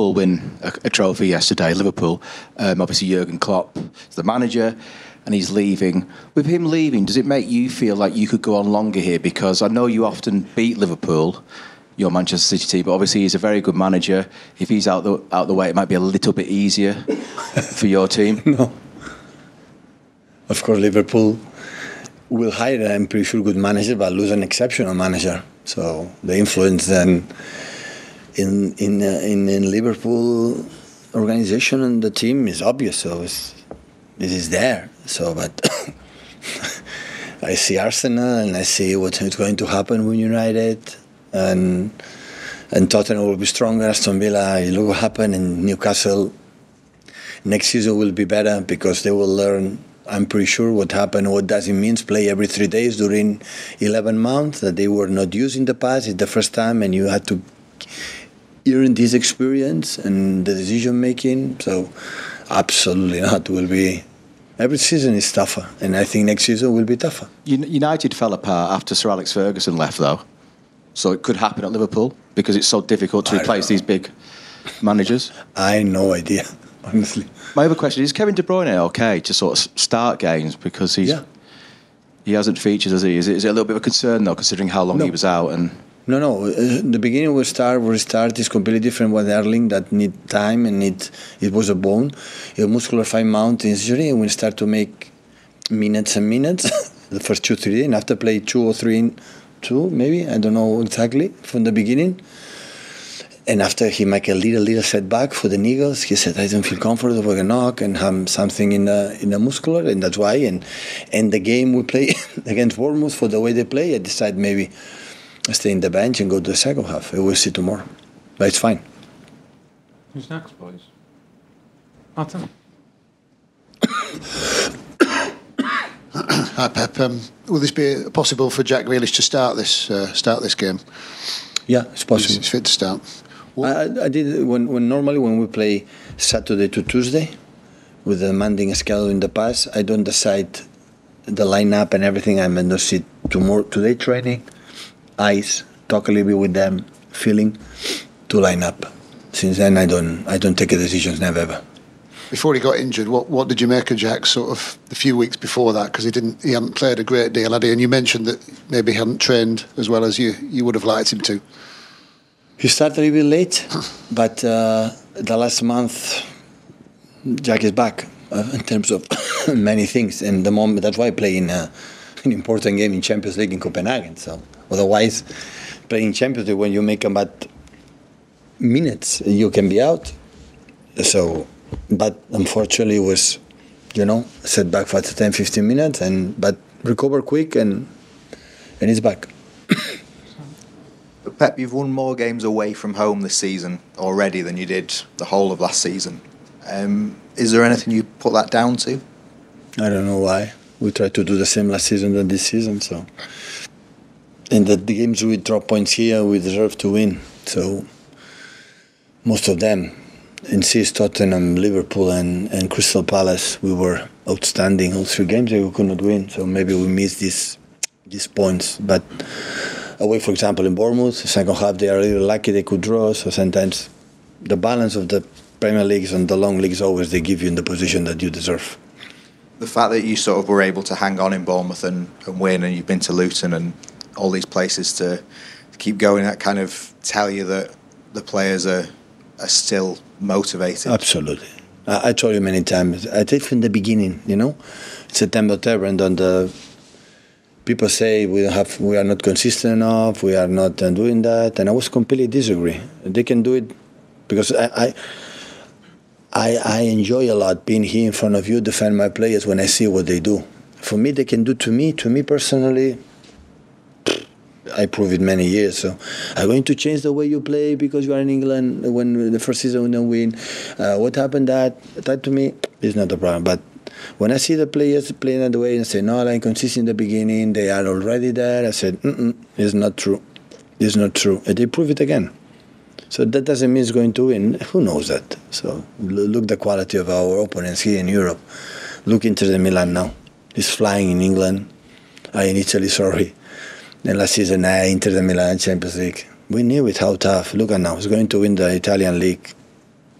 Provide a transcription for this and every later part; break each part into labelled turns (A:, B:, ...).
A: Liverpool win a trophy yesterday. Liverpool, obviously Jurgen Klopp is the manager, and he's leaving. With him leaving, does it make you feel like you could go on longer here? Because I know you often beat Liverpool, your Manchester City team, but obviously he's a very good manager. If he's out the way, it might be a little bit easier for your team.
B: No. Of course, Liverpool will hire, I'm pretty sure, good manager, but lose an exceptional manager. So the influence then in Liverpool organization and the team is obvious. So it is there. So, but I see Arsenal and I see what's going to happen with United, and Tottenham will be stronger. Aston Villa, you look what happened in Newcastle. Next season will be better because they will learn, I'm pretty sure, what happened, what does it mean to play every 3 days during 11 months that they were not used in the past. It's the first time, and you had to earn this experience and the decision making. So absolutely not. Will be every season is tougher, and I think next season will be tougher.
A: United fell apart after Sir Alex Ferguson left, though. So it could happen at Liverpool because it's so difficult to replace these big managers.
B: I have no idea, honestly.
A: My other question is Kevin De Bruyne okay to sort of start games because he hasn't featured, has he? Is it a little bit of a concern though, considering how long he was out? And
B: No. The beginning will restart is completely different with Erling that need time and it was a bone. A muscular fine mount injury and we start to make minutes and minutes the first 2-3 days, and after play 2 or 3 maybe, I don't know exactly, from the beginning. And after he make a little setback for the niggles, he said, I don't feel comfortable with a knock and have something in the muscular, and that's why. And the game we play against Bournemouth, for the way they play, I decide maybe stay in the bench and go to the second half. We'll see tomorrow. But it's fine.
C: Who's next, boys? Martin?
D: Hi, Pep. Will this be possible for Jack Grealish to start this game?
B: Yeah, it's possible.
D: He's fit to start.
B: I did normally when we play Saturday to Tuesday with the demanding schedule in the past, I don't decide the lineup and everything. I'm going to see today training, eyes, talk a little bit with them, feeling to line up. Since then, I don't take a decisions, never ever.
D: Before he got injured, what did you make of Jack sort of the few weeks before that? Because he hadn't played a great deal, had he? And you mentioned that maybe he hadn't trained as well as you would have liked him to.
B: He started a little bit late, but the last month, Jack is back in terms of many things. And the moment that's why I play in an important game in Champions League in Copenhagen. So otherwise, playing Champions League when you make about minutes, you can be out. So. But unfortunately, it was, setback for 10-15 minutes, but recover quick and he's back.
E: But Pep, you've won more games away from home this season already than you did the whole of last season. Is there anything you put that down to?
B: I don't know why. We tried to do the same last season than this season. So, and the games we drop points here, we deserve to win. So, most of them. In Tottenham, Liverpool and Crystal Palace, we were outstanding all 3 games that we could not win. So maybe we missed these points. But away, for example, in Bournemouth, the second half, they are really lucky they could draw. So sometimes the balance of the Premier Leagues and the long leagues always they give you in the position that you deserve.
E: The fact that you sort of were able to hang on in Bournemouth and win, and you've been to Luton and all these places to keep going, that kind of tell you that the players are still motivated.
B: Absolutely. I told you many times. I think from the beginning, September, October, and then the people say we are not consistent enough, we are not doing that, and I was completely disagree. They can do it because I enjoy a lot being here in front of you, defend my players when I see what they do. For me, they can do to me personally. I proved it many years. So I'm going to change the way you play because you are in England when the first season we don't win. What happened that to me is not a problem. But when I see the players playing that way and say, no, I'm consistent in the beginning, they are already there, I said, it's not true. It's not true. And they prove it again. So that doesn't mean it's going to win. Who knows that? So look the quality of our opponents here in Europe. Look into the Milan now. He's flying in England. In Italy, sorry. And last season, Inter the Milan Champions League. We knew it, how tough. Look at now. He's going to win the Italian league.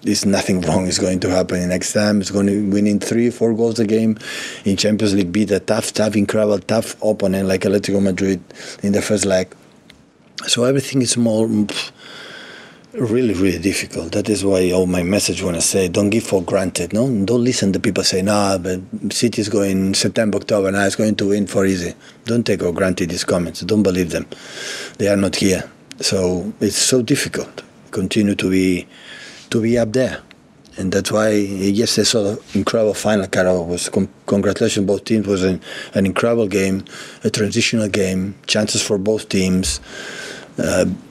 B: There's nothing wrong is going to happen next time. It's going to win in 3-4 goals a game. In Champions League, beat a tough, incredible, tough opponent like Atletico Madrid in the first leg. So everything is more really, really difficult. That is why my message when I say don't give for granted. No, don't listen to people say, "No, but City is going September, October, now it's going to win for easy." Don't take for granted these comments. Don't believe them. They are not here. So it's so difficult. Continue to be up there, and that's why yesterday saw an incredible final. Carol was congratulations both teams. It was an incredible game, a transitional game, chances for both teams.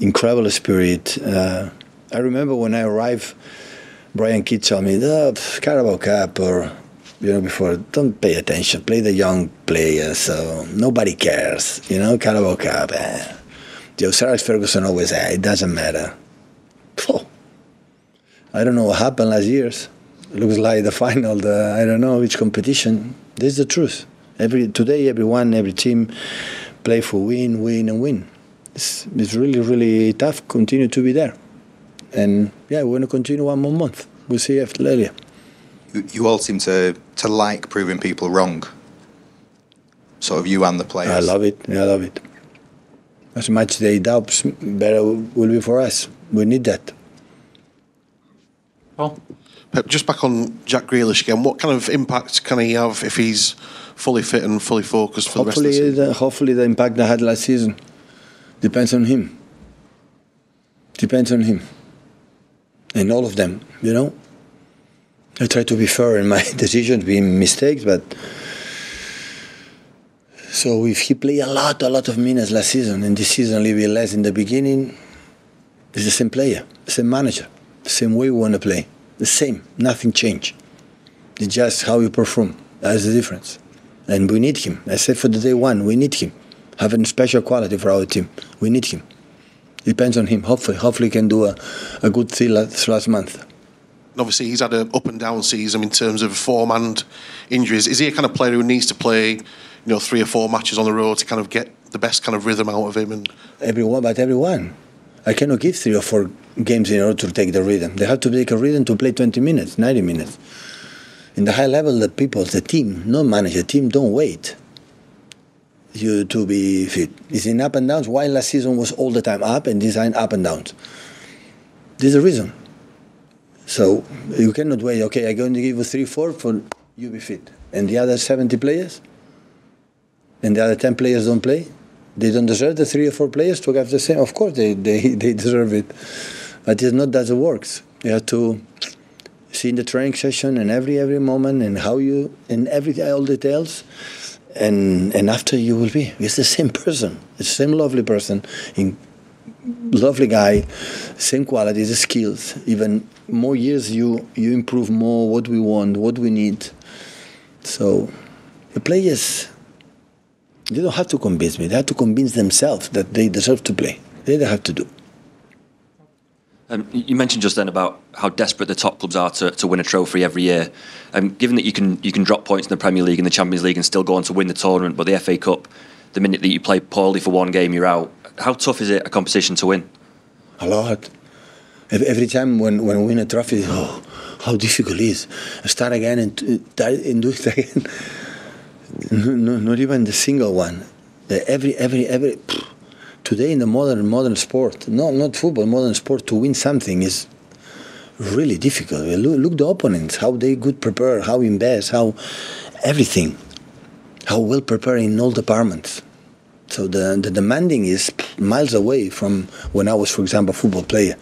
B: Incredible spirit. I remember when I arrived, Brian Kidd told me, Carabao Cup or before, don't pay attention, play the young players, so nobody cares, Carabao Cup. Sir Alex Ferguson always said, it doesn't matter. Oh, I don't know what happened last year's. It looks like the final, I don't know which competition. This is the truth. Today, every team play for win, and win. It's really, really tough. Continue to be there, and we're going to continue one more month. We'll see after later.
E: You all seem to like proving people wrong. Sort of you and the players.
B: I love it. As much they doubt, better will be for us. We need that.
C: Paul?
F: Pep, just back on Jack Grealish again. What kind of impact can he have if he's fully fit and fully focused for the rest of the season?
B: Hopefully, the impact I had last season. Depends on him. And all of them, I try to be fair in my decisions, being mistakes, but so if he played a lot of minutes last season, and this season a little bit less in the beginning, it's the same player, the same manager, the same way we want to play, the same, nothing changed. It's just how you perform. That's the difference. And we need him. I said for the day one, we need him. Having a special quality for our team. We need him. Depends on him. Hopefully he can do a good thing last month.
F: And obviously he's had an up and down season in terms of form and injuries. Is he a kind of player who needs to play, 3 or 4 matches on the road to kind of get the best kind of rhythm out of him? And
B: everyone. I cannot give 3 or 4 games in order to take the rhythm. They have to take a rhythm to play 20 minutes, 90 minutes. In the high level, the people, the team, no manager, team don't wait you to be fit. It's in up and downs. While last season was all the time up, and this time up and downs. This is the reason. So you cannot wait. Okay, I'm going to give you 3-4 for you be fit, and the other 70 players, and the other 10 players don't play. They don't deserve the 3 or 4 players to have the same. Of course, they deserve it, but it's not that it works. You have to see in the training session and every moment and how you in all details. And after you will be, it's the same person, the same lovely person, lovely guy, same qualities, the skills. Even more years, you improve more what we want, what we need. So the players, they don't have to convince me. They have to convince themselves that they deserve to play. They don't have to do.
G: You mentioned just then about how desperate the top clubs are to win a trophy every year. Given that you can drop points in the Premier League and the Champions League and still go on to win the tournament, but the FA Cup, the minute that you play poorly for one game, you're out. How tough is it a competition to win?
B: A lot. Every time when we win a trophy, how difficult it is. Start again and do it again. Not even the single one. Every today in the modern sport, not football, modern sport, to win something is really difficult. Look the opponents, how they good prepare, how invest, how everything, how well prepared in all departments. So the demanding is miles away from when I was, for example, a football player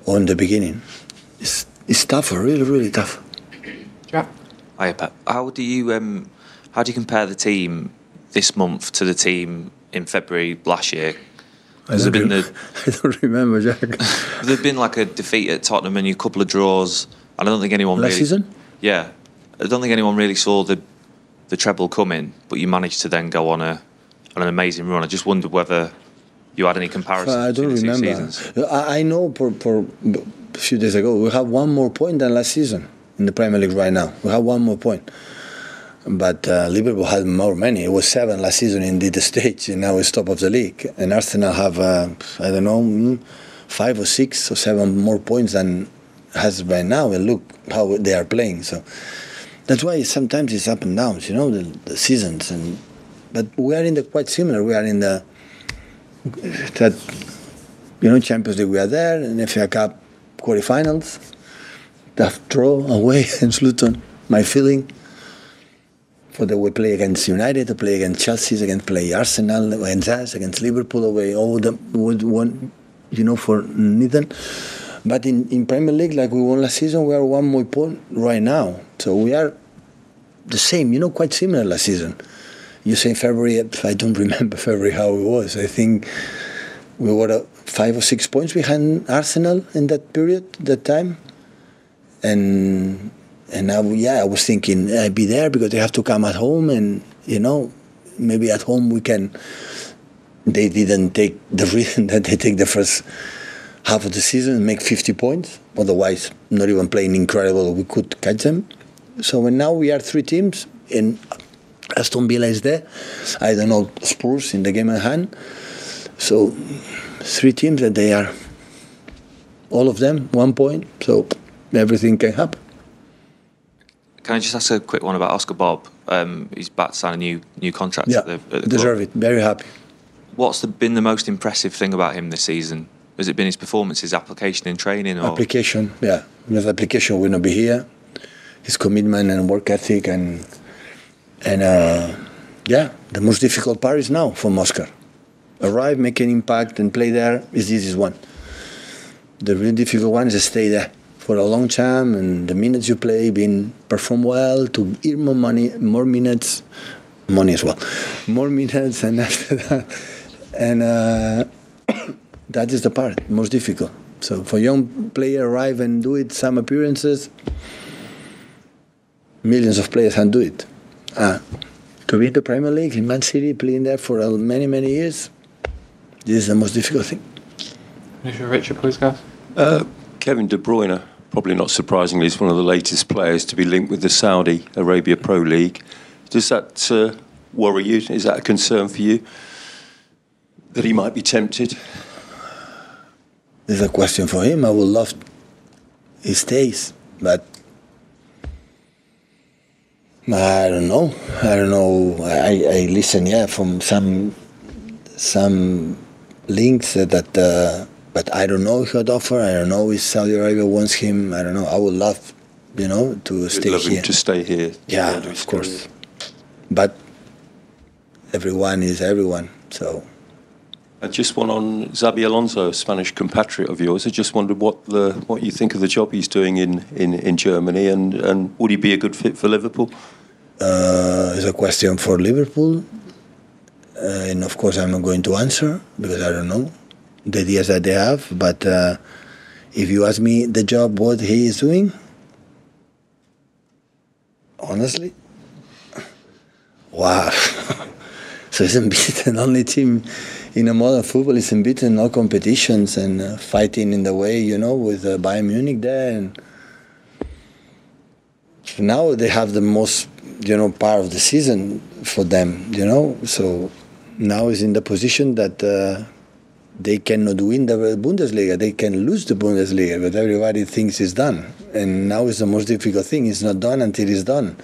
B: or in the beginning. It's tougher, really, really tough.
C: Jack?
H: Hi, Pep. How do you compare the team this month to the team in February last year?
B: I don't remember, Jack.
H: There's been like a defeat at Tottenham and a couple of draws. I don't think anyone
B: last season?
H: Yeah. I don't think anyone really saw the treble coming, but you managed to then go on an amazing run. I just wondered whether you had any comparisons
B: I don't
H: between the
B: remember.
H: 2 seasons.
B: I know for a few days ago, we have 1 more point than last season in the Premier League right now. We have 1 more point. But Liverpool had many. It was 7 last season in the stage, and now it's top of the league. And Arsenal have, 5 or 6 or 7 more points than has right now, and look how they are playing. So that's why sometimes it's up and downs, the seasons. But we are in the quite similar. We are in the Champions League. We are there, and FA Cup quarterfinals. Tough draw away against Luton. My feeling. For the we play against United, to play against Chelsea, against play Arsenal, against us, against Liverpool away. All them would won, for Nathan. But in Premier League, like we won last season, we are 1 more point right now. So we are the same, quite similar last season. You say February, I don't remember February how it was. I think we were 5 or 6 points behind Arsenal in that period, that time. And now, I was thinking I'd be there because they have to come at home, and maybe at home we can. They didn't take the reason that they take the first half of the season and make 50 points. Otherwise, not even playing incredible, we could catch them. So now we are 3 teams, and Aston Villa is there. I don't know Spurs in the game at hand. So 3 teams that they are, all of them 1 point. So everything can happen.
H: Can I just ask a quick one about Oscar Bobb? He's about to sign a new contract at the
B: deserve
H: club.
B: it. Very happy.
H: What's been the most impressive thing about him this season? Has it been his performance, his application in training? Or?
B: Application, yeah. Without application, we would not be here. His commitment and work ethic and the most difficult part is now from Oscar. Arrive, make an impact, and play there is the easiest one. The really difficult one is to stay there for a long time, and the minutes you play, perform well, to earn more money, more minutes, money as well, more minutes, and after that, and that is the part most difficult. So for young player arrive and do it, some appearances, millions of players can do it. To be in the Premier League in Man City, playing there for many years, this is the most difficult thing.
C: Mr. Richard, please, guys.
I: Kevin De Bruyne, probably not surprisingly, is one of the latest players to be linked with the Saudi Arabia Pro League. Does that worry you? Is that a concern for you, that he might be tempted?
B: This is a question for him. I would love he stays, but I don't know. I listen, from some links that. But I don't know if he'd offer. I don't know if Saudi Arabia wants him. I don't know. I would love, to stay
I: love
B: here.
I: Him to stay here.
B: Yeah, of course. But everyone is everyone. So.
I: Just one on Xabi Alonso, a Spanish compatriot of yours. I just wondered what you think of the job he's doing in Germany, and would he be a good fit for Liverpool?
B: It's a question for Liverpool, and of course I'm not going to answer because I don't know the ideas that they have. But if you ask me the job, what he is doing, honestly, wow. So he's unbeaten, only team in a modern football is unbeaten in all competitions and fighting in the way, with Bayern Munich there. And now they have the most, part of the season for them, So now is in the position that they cannot win the Bundesliga. They can lose the Bundesliga, but everybody thinks it's done. And now is the most difficult thing. It's not done until it's done.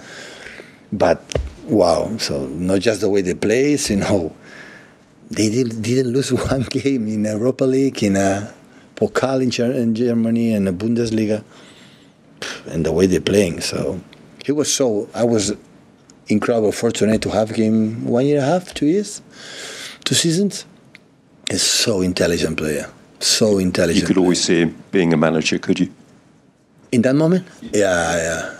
B: But, wow. So not just the way they play, they didn't lose one game in Europa League, in a Pokal in Germany, and a Bundesliga, and the way they're playing. So I was incredibly fortunate to have him 1 year and a half, 2 years, 2 seasons. He's so intelligent player, so intelligent.
I: You could always see him being a manager, could you?
B: In that moment? Yeah.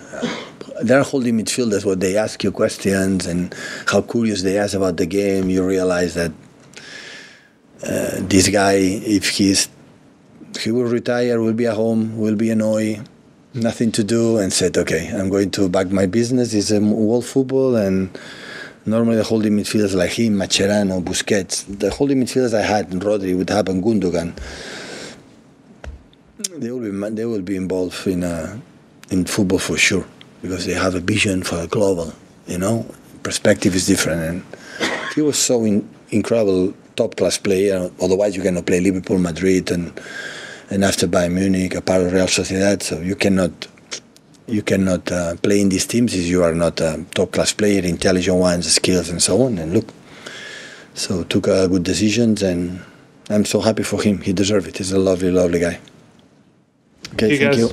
B: There are holding midfielders where they ask you questions and how curious they ask about the game. You realize that this guy, if he will retire, will be at home, will be annoyed, nothing to do, and said, okay, I'm going to back my business. It's a world football, and normally the holding midfielders like him, Mascherano, Busquets, the holding midfielders I had, Rodri, would happen, Gundogan, they will be involved in football for sure, because they have a vision for a global, perspective is different. And he was so incredible, top-class player. Otherwise, you cannot play Liverpool, Madrid, and and after Bayern Munich, a part of Real Sociedad. So you cannot play in these teams if you are not a top-class player, intelligent ones, skills, and so on. And look, so took good decisions, and I'm so happy for him. He deserves it. He's a lovely, lovely guy. Okay, thank you.